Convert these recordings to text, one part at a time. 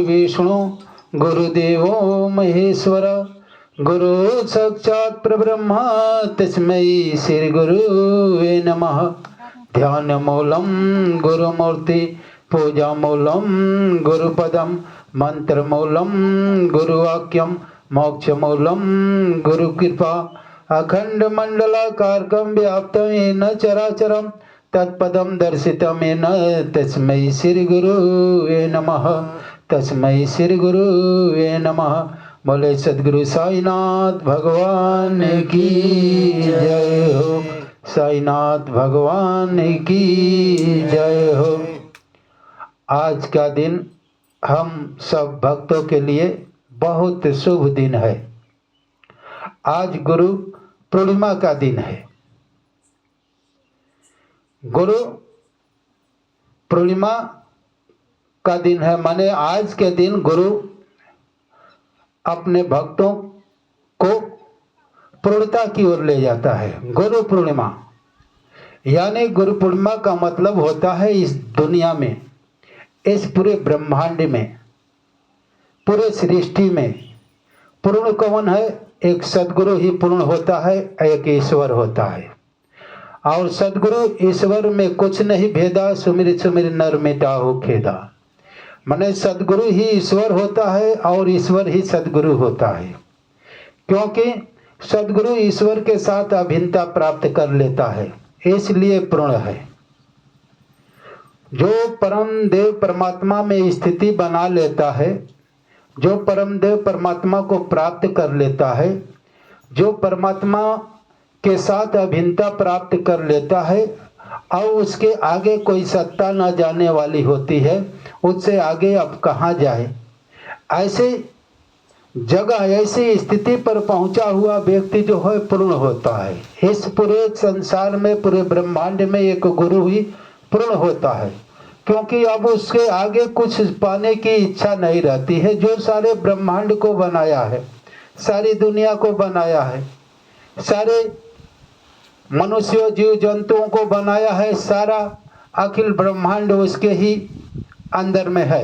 विष्णु गुरुदेवो महेश्वर गुरु साक्षात् परब्रह्म तस्मै श्री गुरुवे नमः। ध्यान मूलम गुरुमूर्ति पूजा मूलम गुरुपदम मंत्र मूलम गुरुवाक्यम मोक्ष मूलम गुरुकृपा अखंड मंडलाकारकं व्याप्तं येन चराचरं तत्पदं दर्शितं येन तस्मै श्री गुरुवे नमः। तस्मै श्री गुरुवे नमः। बोले सद्गुरु साईनाथ भगवान की जय हो। साईनाथ भगवान की जय हो। आज का दिन हम सब भक्तों के लिए बहुत शुभ दिन है। आज गुरु पूर्णिमा का दिन है। गुरु पूर्णिमा का दिन है, माने आज के दिन गुरु अपने भक्तों को पूर्णता की ओर ले जाता है। गुरु पूर्णिमा यानी गुरु पूर्णिमा का मतलब होता है इस दुनिया में, इस पूरे ब्रह्मांड में, पूरे सृष्टि में पूर्ण कौन है? एक सदगुरु ही पूर्ण होता है, एक ईश्वर होता है। और सदगुरु ईश्वर में कुछ नहीं भेदा, सुमिर सुमिर नर मिटाओ खेदा। माने सदगुरु ही ईश्वर होता है और ईश्वर ही सदगुरु होता है, क्योंकि सदगुरु ईश्वर के साथ अभिन्नता प्राप्त कर लेता है, इसलिए पूर्ण है। जो परम देव परमात्मा में स्थिति बना लेता है, जो परम देव परमात्मा को प्राप्त कर लेता है, जो परमात्मा के साथ अभिन्नता प्राप्त कर लेता है और उसके आगे कोई सत्ता न जाने वाली होती है, उससे आगे अब कहाँ जाए। ऐसे जगह, ऐसी स्थिति पर पहुंचा हुआ व्यक्ति जो है पूर्ण होता है। इस पूरे संसार में, पूरे ब्रह्मांड में एक गुरु ही पूर्ण होता है, क्योंकि अब उसके आगे कुछ पाने की इच्छा नहीं रहती है। जो सारे ब्रह्मांड को बनाया है, सारी दुनिया को बनाया है, सारे मनुष्यों जीव जंतुओं को बनाया है, सारा अखिल ब्रह्मांड उसके ही अंदर में है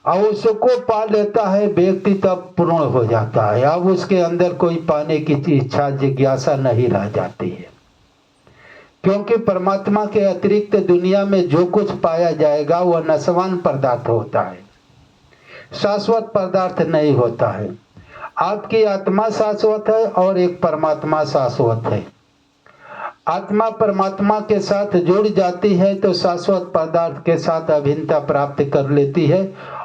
और उसको पा लेता है व्यक्ति, तब पूर्ण हो जाता है। अब उसके अंदर कोई पाने की इच्छा जिज्ञासा नहीं रह जाती है, क्योंकि परमात्मा के अतिरिक्त दुनिया में जो कुछ पाया जाएगा वह नशवान पदार्थ होता है, शाश्वत पदार्थ नहीं होता है। आपकी आत्मा शाश्वत है और एक परमात्मा शाश्वत है। आत्मा परमात्मा के साथ जुड़ जाती है तो शाश्वत पदार्थ के साथ अभिन्नता प्राप्त कर लेती है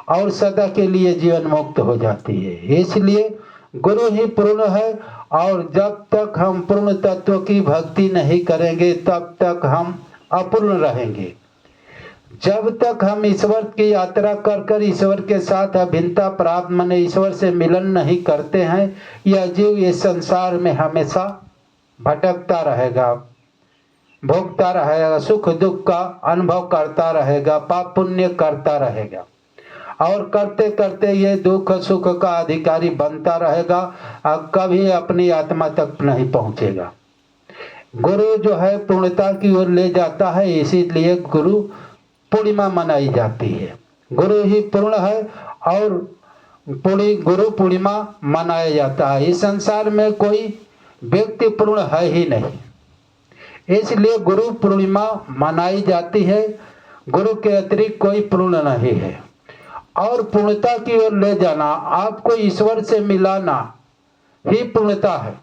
और सदा के लिए जीवन मुक्त हो जाती है। इसलिए गुरु ही पूर्ण है और जब तक हम पूर्ण तत्व की भक्ति नहीं करेंगे तब तक हम अपूर्ण रहेंगे। जब तक हम ईश्वर की यात्रा कर कर ईश्वर के साथ अभिन्नता प्राप्त, माने ईश्वर से मिलन नहीं करते हैं, यह जीव इस संसार में हमेशा भटकता रहेगा, भोगता रहेगा, सुख दुख का अनुभव करता रहेगा, पाप पुण्य करता रहेगा और करते करते ये दुख सुख का अधिकारी बनता रहेगा और कभी अपनी आत्मा तक नहीं पहुंचेगा। गुरु जो है पूर्णता की ओर ले जाता है, इसीलिए गुरु पूर्णिमा मनाई जाती है। गुरु ही पूर्ण है और गुरु पूर्णिमा मनाया जाता है। इस संसार में कोई व्यक्ति पूर्ण है ही नहीं, इसलिए गुरु पूर्णिमा मनाई जाती है। गुरु के अतिरिक्त कोई पूर्ण नहीं है और पूर्णता की ओर ले जाना, आपको ईश्वर से मिलाना ही पूर्णता है।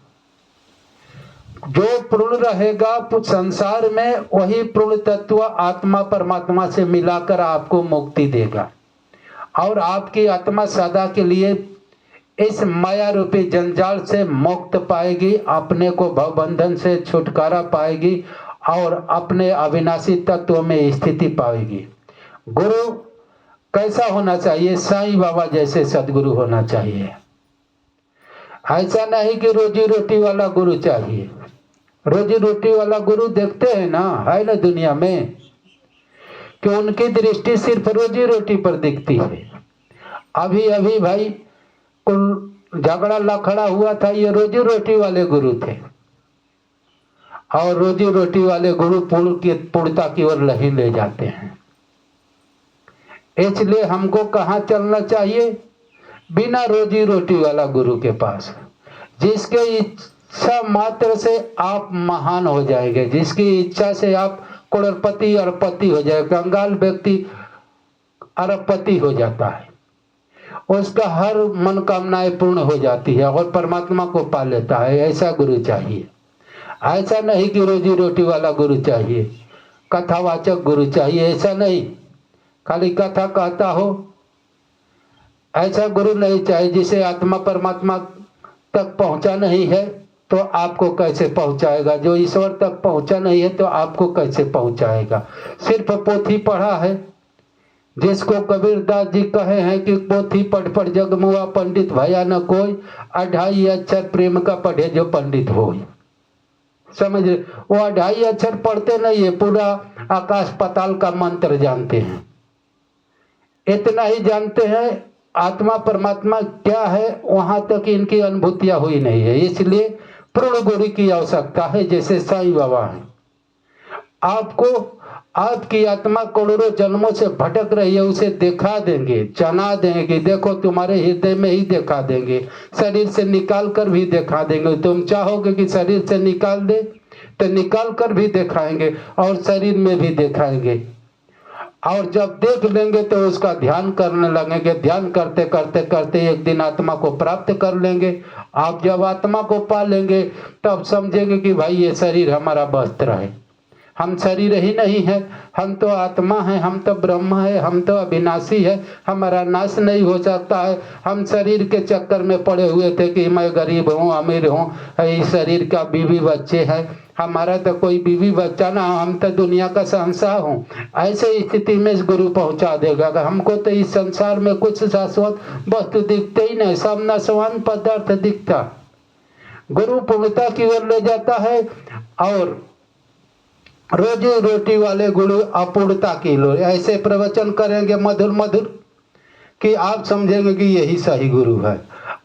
जो पूर्ण रहेगा संसार में, वही पूर्ण तत्व आत्मा परमात्मा से मिलाकर आपको मुक्ति देगा और आपकी आत्मा सदा के लिए इस माया रूपी जंजाल से मुक्त पाएगी, अपने को भवबंधन से छुटकारा पाएगी और अपने अविनाशी तत्व में स्थिति पाएगी। गुरु कैसा होना चाहिए? साईं बाबा जैसे सदगुरु होना चाहिए। ऐसा नहीं कि रोजी रोटी वाला गुरु चाहिए। रोजी रोटी वाला गुरु देखते हैं ना, है ना दुनिया में, कि उनकी दृष्टि सिर्फ रोजी रोटी पर दिखती है। अभी अभी भाई कुल झगड़ा लखड़ा हुआ था, ये रोजी रोटी वाले गुरु थे और रोजी रोटी वाले गुरु पूर्णता की ओर नहीं ले जाते हैं। इसलिए हमको कहाँ चलना चाहिए? बिना रोजी रोटी वाला गुरु के पास, जिसके इच्छा मात्र से आप महान हो जाएंगे, जिसकी इच्छा से आप करोड़पति अरबपति हो जाएगा। कंगाल व्यक्ति अरबपति हो जाता है, उसका हर मनोकामनाएं पूर्ण हो जाती है और परमात्मा को पा लेता है। ऐसा गुरु चाहिए। ऐसा नहीं कि रोजी रोटी वाला गुरु चाहिए, कथावाचक गुरु चाहिए, ऐसा नहीं खाली कथा कहता हो, ऐसा गुरु नहीं चाहिए। जिसे आत्मा परमात्मा तक पहुंचा नहीं है तो आपको कैसे पहुंचाएगा? जो ईश्वर तक पहुंचा नहीं है तो आपको कैसे पहुंचाएगा? सिर्फ पोथी पढ़ा है, जिसको कबीरदास जी कहे हैं कि पोथी पढ़ पढ़ जग मुआ, पंडित भया न कोई, 2.5 अक्षर प्रेम का पढ़े जो पंडित हो। समझ? वो 2.5 अक्षर पढ़ते नहीं है, पूरा आकाश पाताल का मंत्र जानते हैं। इतना ही जानते हैं आत्मा परमात्मा क्या है, वहां तक इनकी अनुभूतियां हुई नहीं है। इसलिए पूर्ण गुरु की आवश्यकता है, जैसे साईं बाबा है। आपको आपकी आत्मा करोड़ों जन्मों से भटक रही है, उसे दिखा देंगे, जना देंगे। देखो तुम्हारे हृदय में ही दिखा देंगे, शरीर से निकाल कर भी दिखा देंगे। तुम चाहोगे कि शरीर से निकाल दे तो निकाल कर भी दिखाएंगे और शरीर में भी दिखाएंगे। और जब देख लेंगे तो उसका ध्यान करने लगेंगे। ध्यान करते करते करते एक दिन आत्मा को प्राप्त कर लेंगे। आप जब आत्मा को पा लेंगे तब समझेंगे कि भाई ये शरीर हमारा वस्त्र है, हम शरीर ही नहीं है, हम तो आत्मा है, हम तो ब्रह्म है, हम तो अविनाशी है, हमारा नाश नहीं हो सकता है। हम शरीर के चक्कर में पड़े हुए थे कि मैं गरीब हूँ, अमीर हूँ, इस शरीर का बीवी बच्चे है, हमारा तो कोई बीवी बच्चा ना, हम तो दुनिया का शहंशाह हूँ। ऐसे स्थिति में गुरु पहुँचा देगा। हमको तो इस संसार में कुछ शाश्वत वस्तु दिखते ही नहीं, सब नश्वान पदार्थ दिखता। गुरु पूर्णता की ओर ले जाता है और रोजी रोटी वाले गुरु अपूर्णता की ओर ऐसे प्रवचन करेंगे मधुर मधुर कि आप समझेंगे कि यही सही गुरु है।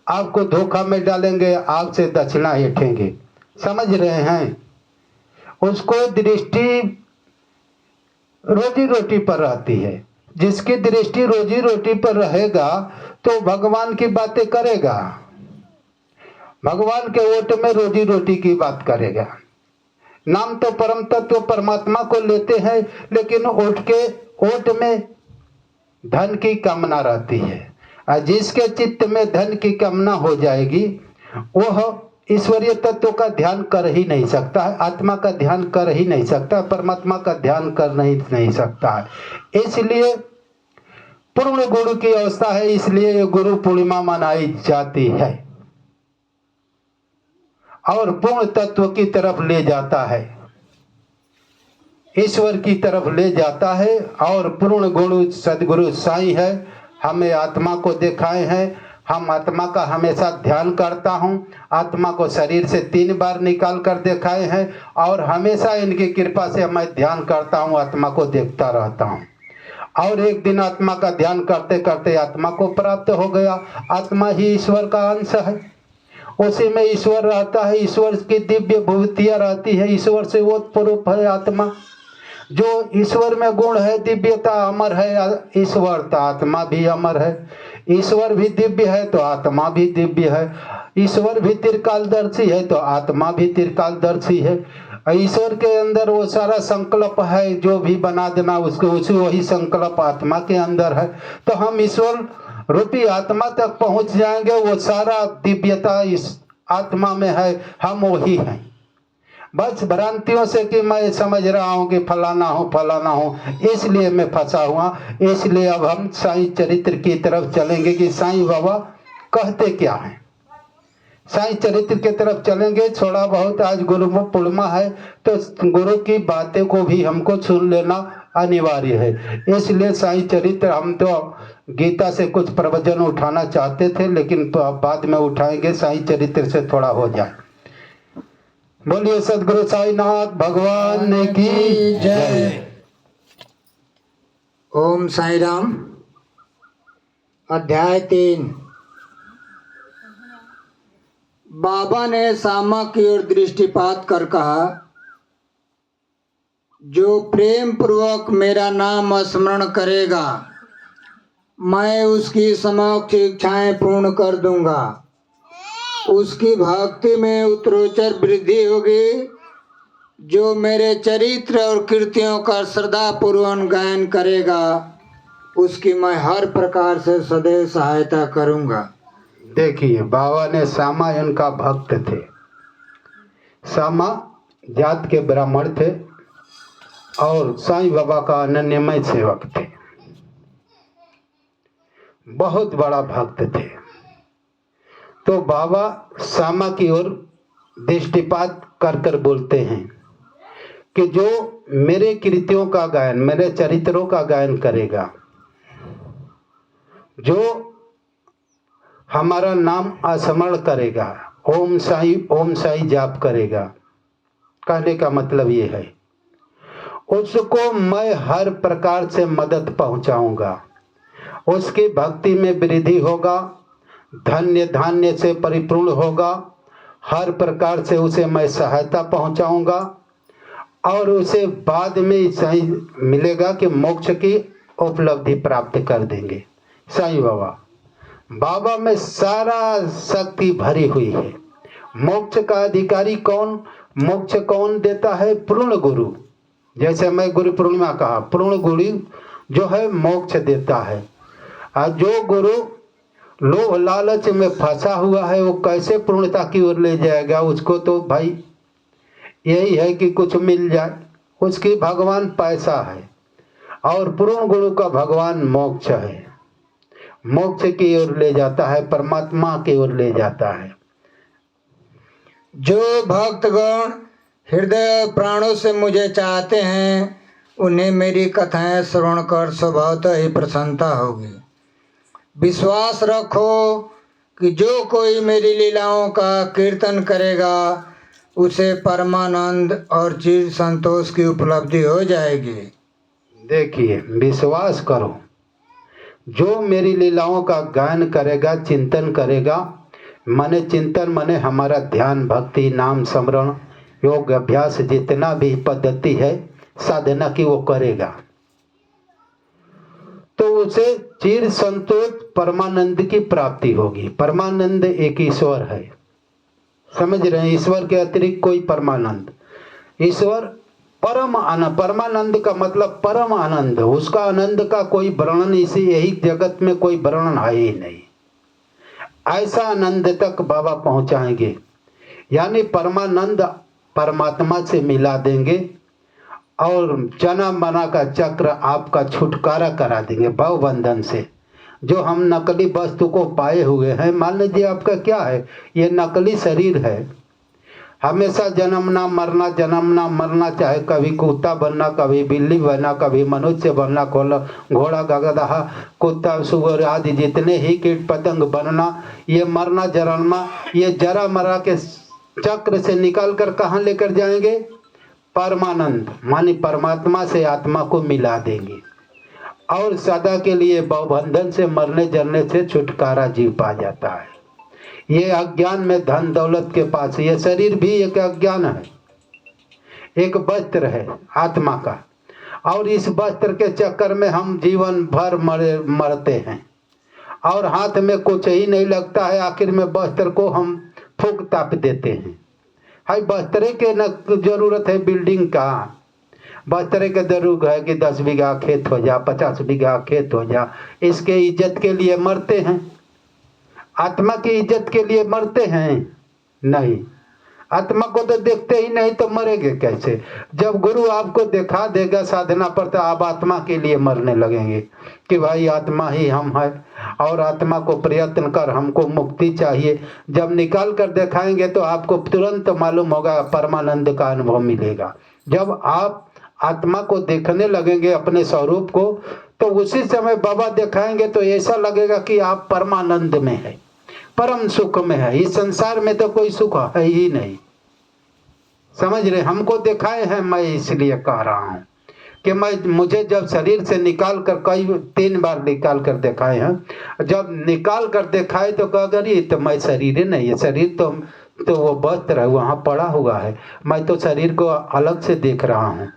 आपको धोखा में डालेंगे, आपसे दक्षिणा ऐंठेंगे। समझ रहे हैं? उसको दृष्टि रोजी रोटी पर रहती है। जिसकी दृष्टि रोजी रोटी पर रहेगा तो भगवान की बातें करेगा, भगवान के ओट में रोजी रोटी की बात करेगा। नाम तो परम तत्व परमात्मा को लेते हैं, लेकिन ओट में धन की कामना रहती है। और जिसके चित्त में धन की कामना हो जाएगी वह ईश्वरीय तत्व का ध्यान कर ही नहीं सकता है, आत्मा का ध्यान कर ही नहीं सकता, परमात्मा का ध्यान कर नहीं सकता है। इसलिए पूर्ण गुरु की अवस्था है, इसलिए ये गुरु पूर्णिमा मनाई जाती है और पूर्ण तत्व की तरफ ले जाता है, ईश्वर की तरफ ले जाता है। और पूर्ण गुरु सदगुरु साईं है, हमें आत्मा को दिखाए हैं। हम आत्मा का हमेशा ध्यान करता हूँ, आत्मा को शरीर से 3 बार निकाल कर दिखाए हैं और हमेशा इनकी कृपा से मैं ध्यान करता हूँ, आत्मा को देखता रहता हूँ। और एक दिन आत्मा का ध्यान करते करते आत्मा को प्राप्त हो गया। आत्मा ही ईश्वर का अंश है, उसी में ईश्वर रहता है, ईश्वर की दिव्य भूतियाँ रहती है, ईश्वर से ओतप्रोत है आत्मा। जो ईश्वर में गुण है, दिव्यता, अमर है ईश्वर, तो आत्मा भी अमर है। ईश्वर भी दिव्य है तो आत्मा भी दिव्य है। ईश्वर भी त्रिकालदर्शी है तो आत्मा भी त्रिकालदर्शी है। ईश्वर के अंदर वो सारा संकल्प है, जो भी बना देना उसको उसी वही संकल्प आत्मा के अंदर है। तो हम ईश्वर रूपी आत्मा तक पहुंच जाएंगे। वो सारा दिव्यता इस आत्मा में है, हम वही हैं। बस भ्रांतियों से कि मैं समझ रहा हूँ कि फलाना हूँ इसलिए मैं फंसा हुआ। इसलिए अब हम साईं चरित्र की तरफ चलेंगे कि साईं बाबा कहते क्या हैं। साईं चरित्र की तरफ चलेंगे। थोड़ा बहुत आज गुरु पूर्णिमा है तो गुरु की बातें को भी हमको सुन लेना अनिवार्य है। इसलिए साईं चरित्र, हम तो गीता से कुछ प्रवचन उठाना चाहते थे लेकिन बाद में उठाएंगे, साईं चरित्र से थोड़ा हो जाए। बोलिए सदगुरु साईनाथ भगवान की जय। ओम साई राम। अध्याय 3। बाबा ने सामा की ओर दृष्टिपात कर कहा, जो प्रेम पूर्वक मेरा नाम स्मरण करेगा मैं उसकी समस्त इच्छाएं पूर्ण कर दूंगा। उसकी भक्ति में उत्तरोत्तर वृद्धि होगी। जो मेरे चरित्र और कृतियों का श्रद्धापूर्वक गायन करेगा उसकी मैं हर प्रकार से सदैव सहायता करूंगा। देखिए, बाबा ने सामा इनका भक्त थे। सामा जात के ब्राह्मण थे और साईं बाबा का अनन्यमय सेवक थे, बहुत बड़ा भक्त थे। तो बाबा सामा की ओर दृष्टिपात कर कर बोलते हैं कि जो मेरे कृतियों का गायन, मेरे चरित्रों का गायन करेगा, जो हमारा नाम स्मरण करेगा, ओम साई जाप करेगा, कहने का मतलब ये है उसको मैं हर प्रकार से मदद पहुंचाऊंगा। उसकी भक्ति में वृद्धि होगा, धन्य धान्य से परिपूर्ण होगा, हर प्रकार से उसे मैं सहायता पहुंचाऊंगा और उसे बाद में सही मिलेगा कि मोक्ष की उपलब्धि प्राप्त कर देंगे। साईं बाबा में सारा शक्ति भरी हुई है। मोक्ष का अधिकारी कौन, मोक्ष कौन देता है? पूर्ण गुरु। जैसे मैं गुरु पूर्णिमा कहा, पूर्ण गुरु जो है मोक्ष देता है। और जो गुरु लोभ लालच में फंसा हुआ है वो कैसे पूर्णता की ओर ले जाएगा? उसको तो भाई यही है कि कुछ मिल जाए। उसकी भगवान पैसा है और पूर्ण गुरु का भगवान मोक्ष है, मोक्ष की ओर ले जाता है, परमात्मा की ओर ले जाता है। जो भक्तगण हृदय प्राणों से मुझे चाहते हैं उन्हें मेरी कथाएं श्रवण कर स्वभावतः ही प्रसन्नता होगी। विश्वास रखो कि जो कोई मेरी लीलाओं का कीर्तन करेगा उसे परमानंद और चिर संतोष की उपलब्धि हो जाएगी। देखिए, विश्वास करो, जो मेरी लीलाओं का गायन करेगा, चिंतन करेगा, मने चिंतन मने हमारा ध्यान, भक्ति, नाम स्मरण, योग अभ्यास, जितना भी पद्धति है साधना की वो करेगा तो उसे चिर संतोष परमानंद की प्राप्ति होगी। परमानंद एक ईश्वर है, समझ रहे हैं? ईश्वर के अतिरिक्त कोई परमानंद, ईश्वर परम आनंद। परमानंद का मतलब परम आनंद। उसका आनंद का कोई वर्णन इसी यही जगत में कोई वर्णन है ही नहीं। ऐसा आनंद तक बाबा पहुंचाएंगे, यानी परमानंद परमात्मा से मिला देंगे और जना मना का चक्र आपका छुटकारा करा देंगे भव बंधन से। जो हम नकली वस्तु को पाए हुए हैं, मान लीजिए आपका क्या है, ये नकली शरीर है, हमेशा जन्मना मरना जन्मना मरना, चाहे कभी कुत्ता बनना, कभी बिल्ली बनना, कभी मनुष्य बनना, घोड़ा गगधा कुत्ता सुअर आदि जितने ही कीट पतंग बनना, ये मरना जन्मा, ये जरा मरा के चक्र से निकाल कर कहाँ लेकर जाएंगे? परमानंद मानी परमात्मा से आत्मा को मिला देंगे और सदा के लिए बंधन से, मरने जरने से छुटकारा जीव पा जाता है। ये अज्ञान में धन दौलत के पास, ये शरीर भी एक अज्ञान है, एक वस्त्र है आत्मा का, और इस वस्त्र के चक्कर में हम जीवन भर मरते हैं और हाथ में कुछ ही नहीं लगता है। आखिर में वस्त्र को हम फूंक ताप देते हैं। हाई वस्त्र के न जरूरत है बिल्डिंग का, वस्त्र के जरूरत है कि 10 बीघा खेत हो जा, 50 बीघा खेत हो जा, इसके इज्जत के लिए मरते हैं। आत्मा की इज्जत के लिए मरते हैं? नहीं। आत्मा को तो देखते ही नहीं तो मरेंगे कैसे? जब गुरु आपको दिखा देगा साधना पर तो आप आत्मा के लिए मरने लगेंगे कि भाई आत्मा ही हम है और आत्मा को प्रयत्न कर, हमको मुक्ति चाहिए। जब निकाल कर दिखाएंगे तो आपको तुरंत मालूम होगा, परमानंद का अनुभव मिलेगा। जब आप आत्मा को देखने लगेंगे अपने स्वरूप को, तो उसी समय बाबा दिखाएंगे तो ऐसा लगेगा कि आप परमानंद में है, परम सुख में है। इस संसार में तो कोई सुख है ही नहीं, समझ रहे? हमको दिखाए हैं, मैं इसलिए कह रहा हूँ कि मुझे जब शरीर से निकाल कर, कई 3 बार निकाल कर दिखाए हैं, जब निकाल कर दिखाए तो कह गई तो मैं शरीर ही नहीं है, शरीर तो वो वस्त्र है वहाँ पड़ा हुआ है, मैं तो शरीर को अलग से देख रहा हूँ,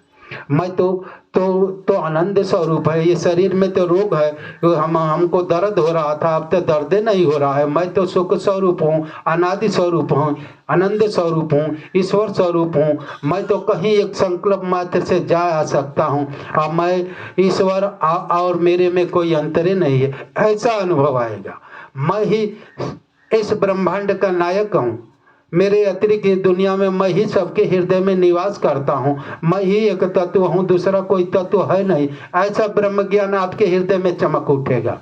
मैं तो तो आनंद स्वरूप है। ये शरीर में तो रोग है, हमको दर्द हो रहा था, अब तो दर्द नहीं हो रहा है। मैं तो सुख स्वरूप हूँ, अनादि स्वरूप हूँ, आनंद स्वरूप हूँ, ईश्वर स्वरूप हूँ। मैं तो कहीं एक संकल्प मात्र से जा आ सकता हूँ और मैं ईश्वर और मेरे में कोई अंतर ही नहीं है, ऐसा अनुभव आएगा। मैं ही इस ब्रह्मांड का नायक हूँ, मेरे अतिरिक्त इस दुनिया में मैं ही सबके हृदय में निवास करता हूँ, मैं ही एक तत्व हूँ, दूसरा कोई तत्व है नहीं। ऐसा ब्रह्म ज्ञान आपके हृदय में चमक उठेगा।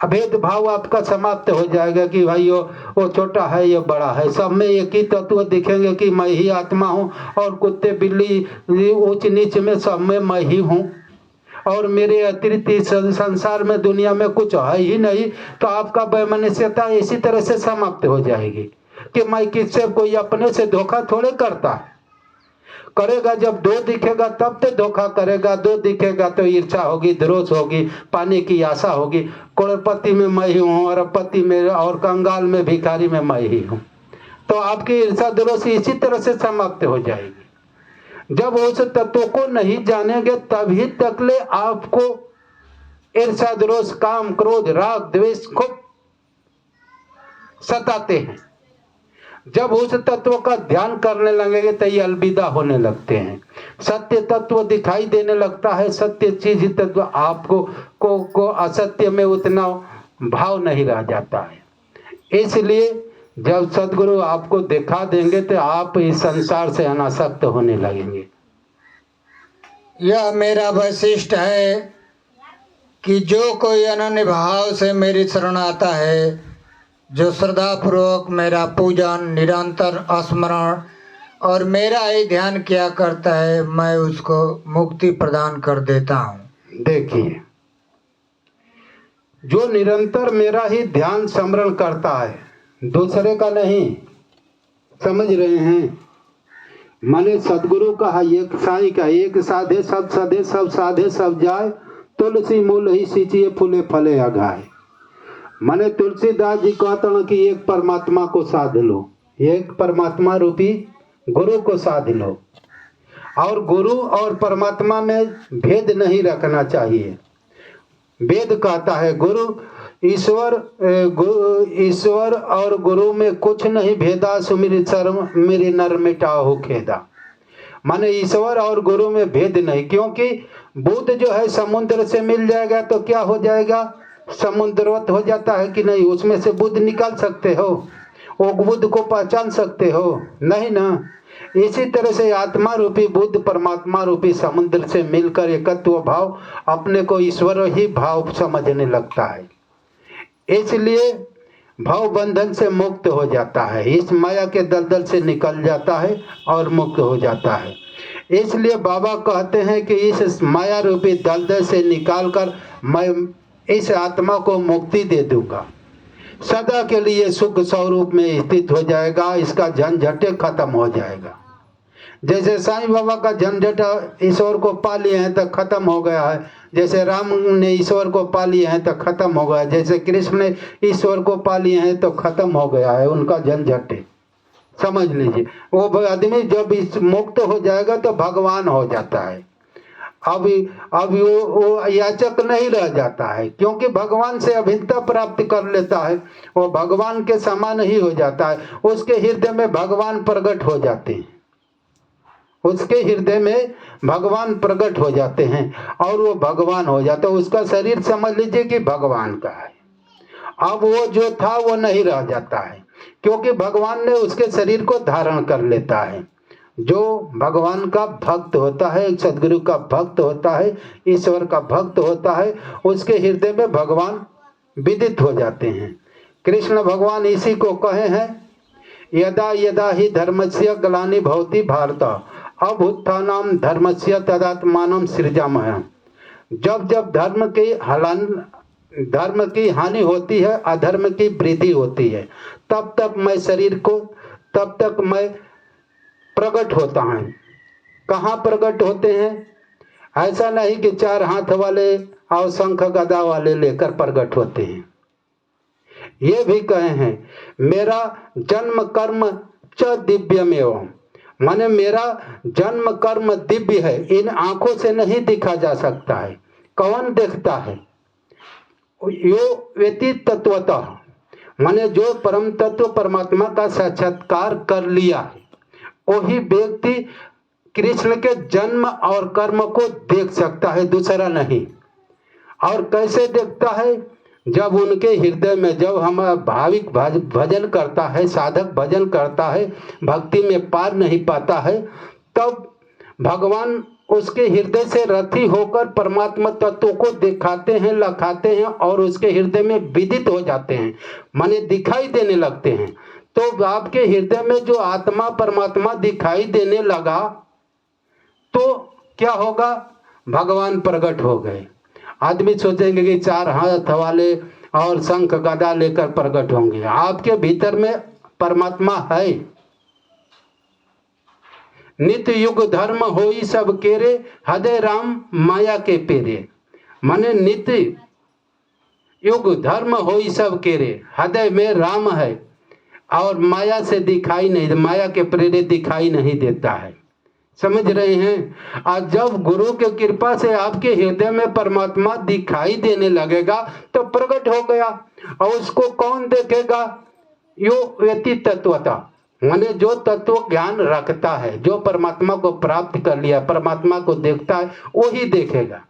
अभेद भाव आपका समाप्त हो जाएगा कि भाई वो छोटा है, ये बड़ा है, सब में एक ही तत्व दिखेंगे कि मैं ही आत्मा हूँ। और कुत्ते बिल्ली ऊंच नीच में सब में मैं ही हूँ, और मेरे अतिरिक्त इस संसार में दुनिया में कुछ है ही नहीं। तो आपका वैमनस्यता इसी तरह से समाप्त हो जाएगी कि मैं किससे, कोई अपने से धोखा थोड़े करता करेगा। जब दो दिखेगा तब तो धोखा करेगा, दो दिखेगा तो ईर्ष्या होगी, द्रोष होगी, पाने की आशा होगी। करोड़पति में मैं ही हूँ, अरबपति में और कंगाल में भिखारी में मैं ही हूँ। तो आपकी ईर्ष्या द्रोष इसी तरह से समाप्त हो जाएगी। जब उस तत्व को नहीं जानेंगे तभी तकले आपको ईर्ष्या द्रोष काम क्रोध राग द्वेष खूब सताते हैं। जब उस तत्व का ध्यान करने लगेंगे तो ये अलविदा होने लगते हैं, सत्य तत्व दिखाई देने लगता है। सत्य चीज तत्व आपको को असत्य में उतना भाव नहीं रह जाता है। इसलिए जब सदगुरु आपको दिखा देंगे तो आप इस संसार से अनासक्त होने लगेंगे। यह मेरा वैशिष्ट है कि जो कोई अनन्य भाव से मेरी शरण आता है, जो श्रद्धा पूर्वक मेरा पूजन निरंतर स्मरण और मेरा ही ध्यान किया करता है, मैं उसको मुक्ति प्रदान कर देता हूँ। देखिए, जो निरंतर मेरा ही ध्यान स्मरण करता है, दूसरे का नहीं, समझ रहे हैं? माने सदगुरु का एक साई का, एक साधे सब सधे, सब साधे सब जाए, तुलसी मूल ही सींचिए फूले फले अगाए। माने तुलसीदास जी कहते हैं कि एक परमात्मा को साध लो, एक परमात्मा रूपी गुरु को साध लो। और गुरु और परमात्मा में भेद नहीं रखना चाहिए। वेद कहता है गुरु ईश्वर और गुरु में कुछ नहीं भेदा, सुमिर शर्म मेरे नर मिटाओ खेदा। माने ईश्वर और गुरु में भेद नहीं, क्योंकि बुद्ध जो है समुद्र से मिल जाएगा तो क्या हो जाएगा, समुद्रवत हो जाता है कि नहीं? उसमें से बुद्ध निकाल सकते हो? वो बुद्ध को पहचान सकते हो? नहीं ना। इसी तरह से आत्मा रूपी बुद्ध परमात्मा रूपी समुद्र से मिलकर एकत्व भाव अपने को ईश्वर ही भाव समझने लगता है। इसलिए भाव बंधन से मुक्त हो जाता है, इस माया के दलदल से निकल जाता है और मुक्त हो जाता है। इसलिए बाबा कहते हैं कि इस माया रूपी दलदल से निकालकर मैं इस आत्मा को मुक्ति दे दूंगा, सदा के लिए सुख स्वरूप में स्थित हो जाएगा, इसका झंझटे खत्म हो जाएगा। जैसे साईं बाबा का झंझट ईश्वर को पा लिए हैं तो खत्म हो गया है, जैसे राम ने ईश्वर को पा लिए हैं तो खत्म हो गया, जैसे कृष्ण ने ईश्वर को पा लिए हैं तो खत्म हो गया है उनका झंझटे। समझ लीजिए, वो आदमी जब इस मुक्त हो जाएगा तो भगवान हो जाता है। अब वो याचक नहीं रह जाता है, क्योंकि भगवान से अभिन्नता प्राप्त कर लेता है, वो भगवान के समान ही हो जाता है। उसके हृदय में भगवान प्रकट हो जाते हैं, उसके हृदय में भगवान प्रकट हो जाते हैं और वो भगवान हो जाता है। उसका शरीर समझ लीजिए कि भगवान का है। अब वो जो था वो नहीं रह जाता है, क्योंकि भगवान ने उसके शरीर को धारण कर लेता है। जो भगवान का भक्त होता है, सदगुरु का भक्त होता है, ईश्वर का भक्त होता है, उसके हृदय में भगवान विदित हो जाते हैं। कृष्ण भगवान इसी को कहे हैं, यदा यदा ही धर्मस्य ग्लानि भवति भारत अभ्युत्थानं धर्मस्य तदात्मानं सृजामः। जब जब धर्म की हानि होती है, अधर्म की वृद्धि होती है, तब तक मैं शरीर को, तब तक मैं प्रकट होता है। कहाँ प्रकट होते हैं? ऐसा नहीं कि चार हाथ वाले और शंख गदा वाले लेकर प्रकट होते हैं। ये भी कहे हैं, मेरा जन्म कर्म च दिव्यमेव, माने मेरा जन्म कर्म दिव्य है, इन आंखों से नहीं दिखा जा सकता है। कौन देखता है? यो व्यतीत तत्वतः, माने जो परम तत्व परमात्मा का साक्षात्कार कर लिया है वही व्यक्ति कृष्ण के जन्म और कर्म को देख सकता है, दूसरा नहीं। और कैसे देखता है? जब उनके हृदय में, जब हम भाविक भजन करता है, साधक भजन करता है, भक्ति में पार नहीं पाता है, तब भगवान उसके हृदय से रथी होकर परमात्मा तत्व को दिखाते हैं, लखाते हैं और उसके हृदय में विदित हो जाते हैं, माने दिखाई देने लगते हैं। तो आपके हृदय में जो आत्मा परमात्मा दिखाई देने लगा तो क्या होगा? भगवान प्रकट हो गए। आदमी सोचेंगे कि 4 हाथ वाले और शंख गदा लेकर प्रकट होंगे। आपके भीतर में परमात्मा है। नित्य युग धर्म होई सब केरे, हृदय राम माया के पेरे। माने नित्य युग धर्म होई सब केरे, हृदय में राम है और माया से दिखाई नहीं, माया के प्रेरित दिखाई नहीं देता है। समझ रहे हैं? आज जब गुरु के कृपा से आपके हृदय में परमात्मा दिखाई देने लगेगा तो प्रकट हो गया। और उसको कौन देखेगा? यो व्यतीत तत्वता, माने जो तत्व ज्ञान रखता है, जो परमात्मा को प्राप्त कर लिया, परमात्मा को देखता है, वही देखेगा।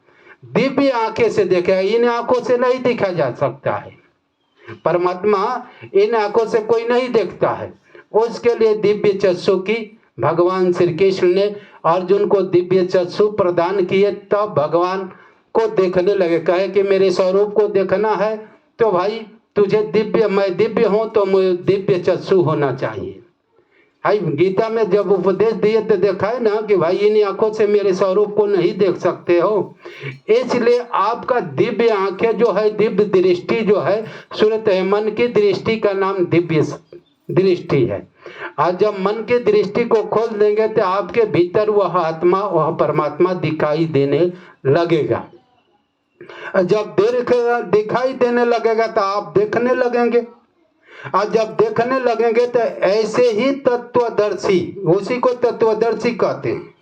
दिव्य आंखें से देखेगा, इन आंखों से नहीं देखा जा सकता है। परमात्मा इन आंखों से कोई नहीं देखता है। उसके लिए दिव्य चक्षु की भगवान श्री कृष्ण ने अर्जुन को दिव्य चक्षु प्रदान किए, तब भगवान को देखने लगे। कहे कि मेरे स्वरूप को देखना है तो भाई तुझे दिव्य, मैं दिव्य हूं तो मुझे दिव्य चक्षु होना चाहिए। भाई गीता में जब उपदेश दिए तो देखा है ना कि भाई इन आंखों से मेरे स्वरूप को नहीं देख सकते हो, इसलिए आपका दिव्य आंखें जो है, दिव्य दृष्टि जो है, सूरत है मन की दृष्टि का नाम दिव्य दृष्टि है। आज जब मन की दृष्टि को खोल देंगे तो आपके भीतर वह आत्मा, वह परमात्मा दिखाई देने लगेगा। जब दिखाई देने लगेगा तो आप देखने लगेंगे। और जब देखने लगेंगे तो ऐसे ही तत्वदर्शी, उसी को तत्वदर्शी कहते हैं।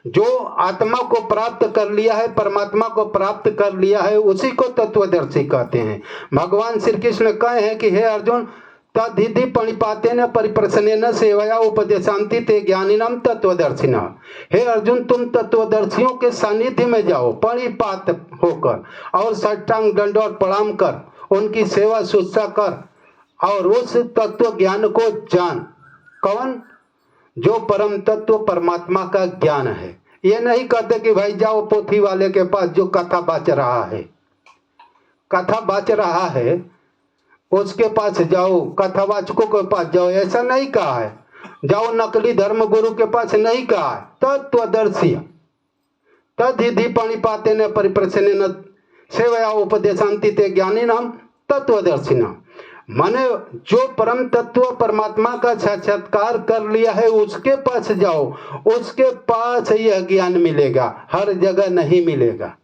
जो आत्मा को प्राप्त कर लिया है, परमात्मा को प्राप्त कर लिया है, उसी को तत्वदर्शी कहते हैं। भगवान श्री कृष्ण कहे हैं कि हे अर्जुन, तद्धिति पणिपातेन परिप्रश्नेन सेवया उपदेशान्ति ते ज्ञानिनां तत्वदर्शिनः। हे अर्जुन, तुम तत्वदर्शियों के सानिध्य में जाओ, पणिपात होकर और साष्टांग दंडवत प्रणाम कर, उनकी सेवा शुश्रूषा कर और उस तत्व ज्ञान को जान। कौन? जो परम तत्व परमात्मा का ज्ञान है। ये नहीं कहते कि भाई जाओ पोथी वाले के पास जो कथा बाच रहा है, कथा बाच रहा है उसके पास जाओ, कथावाचकों के पास जाओ, ऐसा नहीं कहा है। जाओ नकली धर्म गुरु के पास नहीं कहा है। तत्वदर्शी तद्धिति पणिपातेन परिप्रश्नेन सेवया उपदेशान्ति ते ज्ञानिनां तत्वदर्शिनः। माने जो परम तत्व परमात्मा का साक्षात्कार कर लिया है उसके पास जाओ, उसके पास यह ज्ञान मिलेगा, हर जगह नहीं मिलेगा।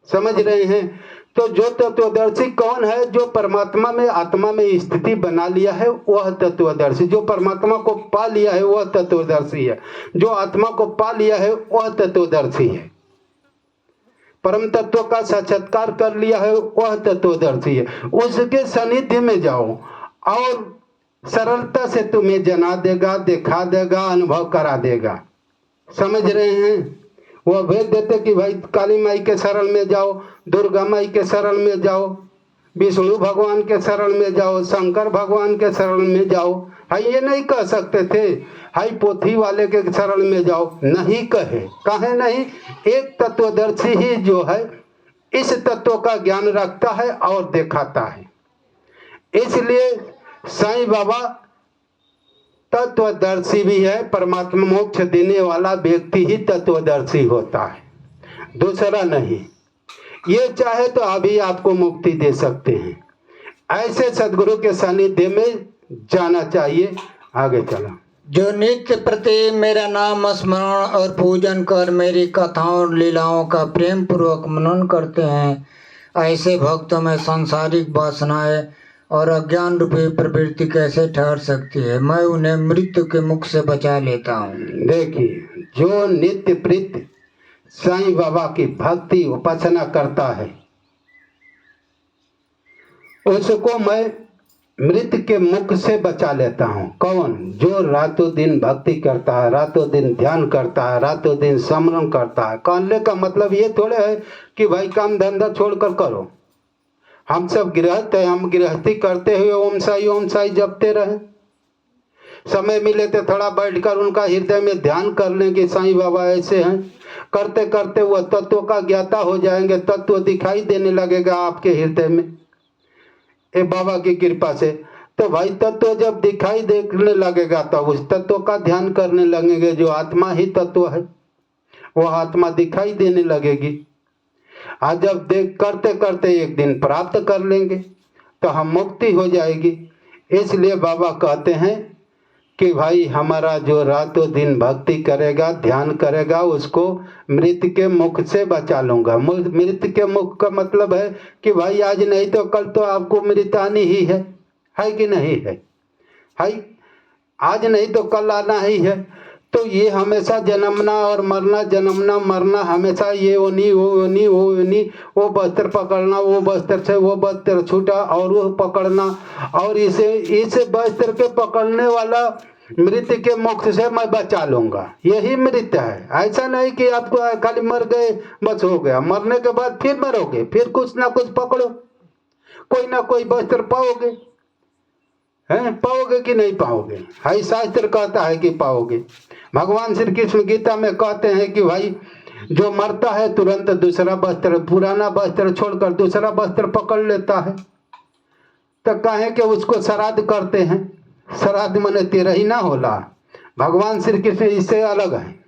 समझ रहे हैं? तो जो तत्वदर्शी कौन है? जो परमात्मा में, आत्मा में स्थिति बना लिया है वह तत्वदर्शी। जो परमात्मा को पा लिया है वह तत्वदर्शी है। जो आत्मा को पा लिया है वह तत्वदर्शी है। परम तत्व का साक्षात्कार कर लिया है वह तत्वदर्शी है। उसके सानिध्य में जाओ और सरलता से तुम्हें जना देगा, दिखा देगा, अनुभव करा देगा। समझ रहे हैं? वह भेज देते कि भाई काली माई के शरण में जाओ, दुर्गा माई के शरण में जाओ, विष्णु भगवान के शरण में जाओ, शंकर भगवान के शरण में जाओ। भाई ये नहीं कह सकते थे हाई पोथी वाले के शरण में जाओ, नहीं कहे। कहे नहीं? एक तत्वदर्शी ही जो है इस तत्व का ज्ञान रखता है और दिखाता है। इसलिए साईं बाबा तत्वदर्शी भी है। परमात्मा मोक्ष देने वाला व्यक्ति ही तत्वदर्शी होता है, दूसरा नहीं। ये चाहे तो अभी आपको मुक्ति दे सकते हैं। ऐसे सदगुरु के सानिध्य में जाना चाहिए। आगे चला। जो नित्य प्रति मेरा नाम स्मरण और पूजन कर मेरी कथाओं और लीलाओं का प्रेम पूर्वक मनन करते हैं, ऐसे भक्तों में सांसारिक वासनाएं और अज्ञान रूपी प्रवृत्ति कैसे ठहर सकती है? मैं उन्हें मृत्यु के मुख से बचा लेता हूँ। देखिए, जो नित्य प्रीत साईं बाबा की भक्ति उपासना करता है उसको मैं मृत्यु के मुख से बचा लेता हूँ। कौन? जो रातों दिन भक्ति करता है, रातों दिन ध्यान करता है, रातों दिन स्मरण करता है। कहने का मतलब ये थोड़े है कि भाई काम धंधा छोड़कर करो। हम सब गृहस्थ है, हम गृहस्थी करते हुए ओम साई जपते रहे। समय मिले तो थोड़ा बैठकर उनका हृदय में ध्यान कर लें कि साईं बाबा ऐसे हैं। करते करते वह तत्व का ज्ञाता हो जाएंगे, तत्व दिखाई देने लगेगा आपके हृदय में ए बाबा की कृपा से। तो भाई तत्व जब दिखाई देने लगेगा तो उस तत्व का ध्यान करने लगेंगे। जो आत्मा ही तत्व है वह आत्मा दिखाई देने लगेगी। आज जब देख करते करते एक दिन प्राप्त कर लेंगे तो हम मुक्ति हो जाएगी। इसलिए बाबा कहते हैं कि भाई हमारा जो रातों दिन भक्ति करेगा, ध्यान करेगा, उसको मृत्यु के मुख से बचा लूंगा। मृत्यु के मुख का मतलब है कि भाई आज नहीं तो कल तो आपको मृत्यु आनी ही है कि नहीं है? आज नहीं तो कल आना ही है। तो ये हमेशा जन्मना और मरना, जन्मना मरना, हमेशा ये ओनी वो ओनी वो ओनी, वो बस्तर पकड़ना, वो बस्तर से वो बस्तर छूटा और वो पकड़ना, और इस बस्तर के पकड़ने वाला मृत्यु के मुख से मैं बचा लूंगा। यही मृत्यु है। ऐसा नहीं कि आपको खाली मर गए बस हो गया। मरने के बाद फिर मरोगे, फिर कुछ ना कुछ पकड़ो, कोई ना कोई बस्तर पाओगे। पाओगे कि नहीं पाओगे? शास्त्र कहता है कि पाओगे। भगवान श्री कृष्ण गीता में कहते हैं कि भाई जो मरता है तुरंत दूसरा वस्त्र, पुराना वस्त्र छोड़कर दूसरा वस्त्र पकड़ लेता है। तो कहे कि उसको श्राद्ध करते हैं। श्राद्ध माने तेरही ना होला। भगवान श्री कृष्ण इससे अलग है।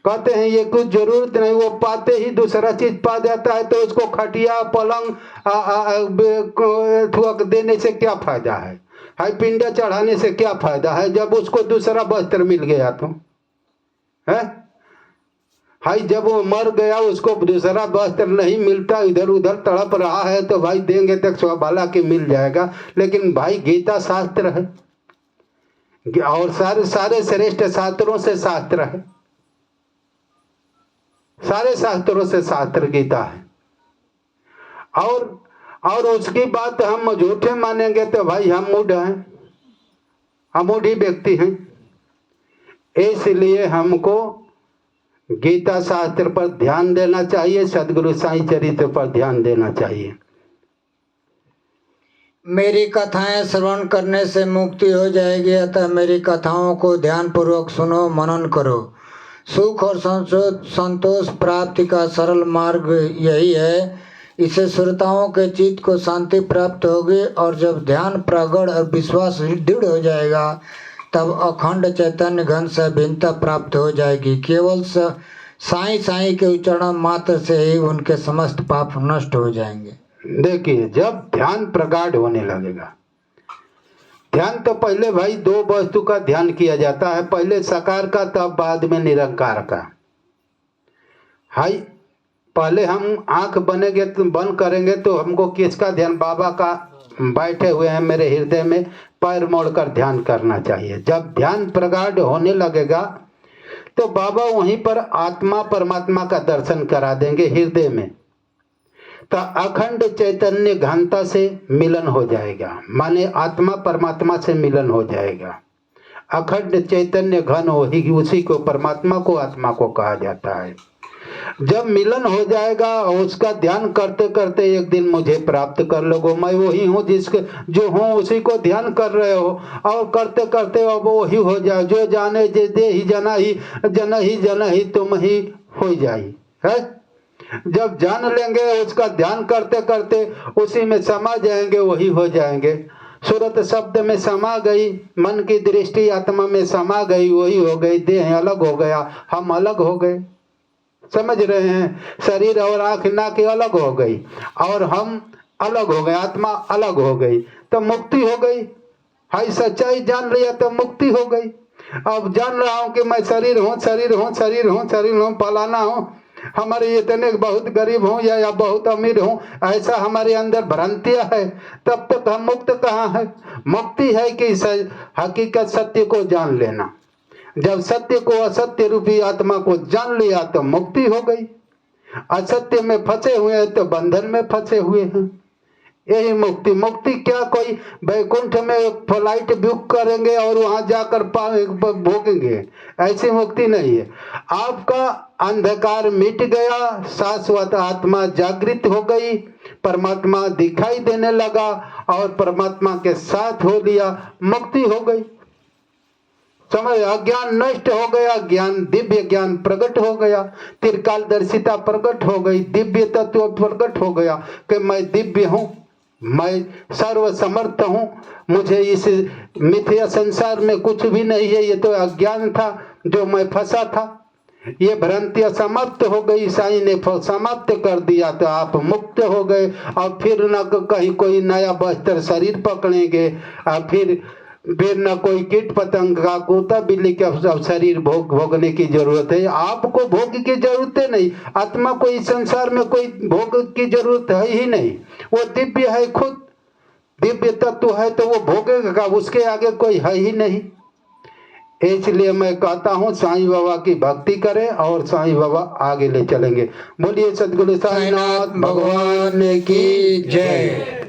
कहते हैं ये कुछ जरूरत नहीं, वो पाते ही दूसरा चीज पा जाता है। तो उसको खटिया पलंग देने से क्या फायदा है? पिंडा चढ़ाने से क्या फायदा है जब उसको दूसरा वस्त्र मिल गया तो है? जब वो मर गया उसको दूसरा वस्त्र नहीं मिलता, इधर उधर तड़प रहा है, तो भाई देंगे तक स्वभाला के मिल जाएगा। लेकिन भाई गीता शास्त्र है और सारे श्रेष्ठ शास्त्रों से शास्त्र है। सारे शास्त्रों से शास्त्र गीता है। और उसकी बात हम झूठे मानेंगे तो भाई हम मूढ़ हैं, हम मूढ़ी व्यक्ति हैं। इसलिए हमको गीता शास्त्र पर ध्यान देना चाहिए, सदगुरु साईं चरित्र पर ध्यान देना चाहिए। मेरी कथाएं श्रवण करने से मुक्ति हो जाएगी, अतः मेरी कथाओं को ध्यान पूर्वक सुनो, मनन करो। सुख और संतोष प्राप्ति का सरल मार्ग यही है। इससे श्रोताओं के चित्त को शांति प्राप्त होगी, और जब ध्यान प्रगाढ़ और विश्वास दृढ़ हो जाएगा तब अखंड चैतन्य घन से भिन्नता प्राप्त हो जाएगी। केवल साईं के उच्चारण मात्र से ही उनके समस्त पाप नष्ट हो जाएंगे। देखिए, जब ध्यान प्रगाढ़ होने लगेगा, ध्यान तो पहले भाई दो वस्तु का ध्यान किया जाता है, पहले साकार का तब बाद में निरंकार का। पहले हम आंख बंद करेंगे तो हमको किसका ध्यान? बाबा का बैठे हुए हैं मेरे हृदय में, पैर मोड़कर ध्यान करना चाहिए। जब ध्यान प्रगाढ़ होने लगेगा तो बाबा वहीं पर आत्मा परमात्मा का दर्शन करा देंगे हृदय में। तो अखंड चैतन्य घनता से मिलन हो जाएगा, माने आत्मा परमात्मा से मिलन हो जाएगा। अखंड चैतन्य घन वही, उसी को परमात्मा को आत्मा को कहा जाता है। जब मिलन हो जाएगा और उसका ध्यान करते करते एक दिन मुझे प्राप्त कर लोगो। मैं वही हूँ जो हूँ उसी को ध्यान कर रहे हो, और करते करते अब वही हो जाए। जो जाने जे दे ही जना ही तुम ही हो जाई है। जब जान लेंगे उसका ध्यान करते करते उसी में समा जाएंगे, वही हो जाएंगे। सूरत शब्द में समा गई, मन की दृष्टि आत्मा में समा गई, वही हो गई। देह अलग हो गया, हम अलग हो गए। समझ रहे हैं? शरीर और आंख नाक अलग हो गई और हम अलग हो गए, आत्मा अलग हो गई, तो मुक्ति हो गई। सच्चाई जान लिया तो मुक्ति हो गई। अब जान रहा हूं कि मैं शरीर हूं, फलाना हूं, हमारे इतने बहुत गरीब हों या बहुत अमीर हों, ऐसा हमारे अंदर भ्रांतियां है, तब तक हम मुक्त कहाँ है। मुक्ति है कि हकीकत सत्य को जान लेना। जब सत्य को असत्य रूपी आत्मा को जान लिया तो मुक्ति हो गई। असत्य में फंसे हुए हैं तो बंधन में फंसे हुए हैं। यही मुक्ति। मुक्ति क्या कोई वैकुंठ में फ्लाइट बुक करेंगे और वहां जाकर भोगेंगे, ऐसी मुक्ति नहीं है। आपका अंधकार मिट गया, शाश्वत आत्मा जागृत हो गई, परमात्मा दिखाई देने लगा और परमात्मा के साथ हो लिया, मुक्ति हो गई। समय अज्ञान नष्ट हो गया, ज्ञान दिव्य ज्ञान प्रकट हो गया, त्रिकाल दर्शिता प्रकट हो गई, दिव्य तत्व प्रकट हो गया कि मैं दिव्य हूँ, मैं सर्व समर्थ हूँ, मुझे इस मिथ्या संसार में कुछ भी नहीं है। ये तो अज्ञान था जो मैं फंसा था, ये भ्रांतियां समाप्त हो गई, साईं ने समाप्त कर दिया तो आप मुक्त हो गए। और फिर न कहीं कोई नया बस्तर शरीर पकड़ेंगे, और फिर न कोई कीट पतंग का कुत्ता बिल्ली का शरीर भोगने की जरूरत है। आपको भोग की जरूरत है नहीं, आत्मा को इस संसार में कोई भोग की जरूरत है ही नहीं। वो दिव्य है, खुद दिव्य तत्व है, तो वो भोगेगा, उसके आगे कोई है ही नहीं। इसलिए मैं कहता हूँ साईं बाबा की भक्ति करें और साईं बाबा आगे ले चलेंगे। बोलिए सद्गुरु साईनाथ भगवान की जय।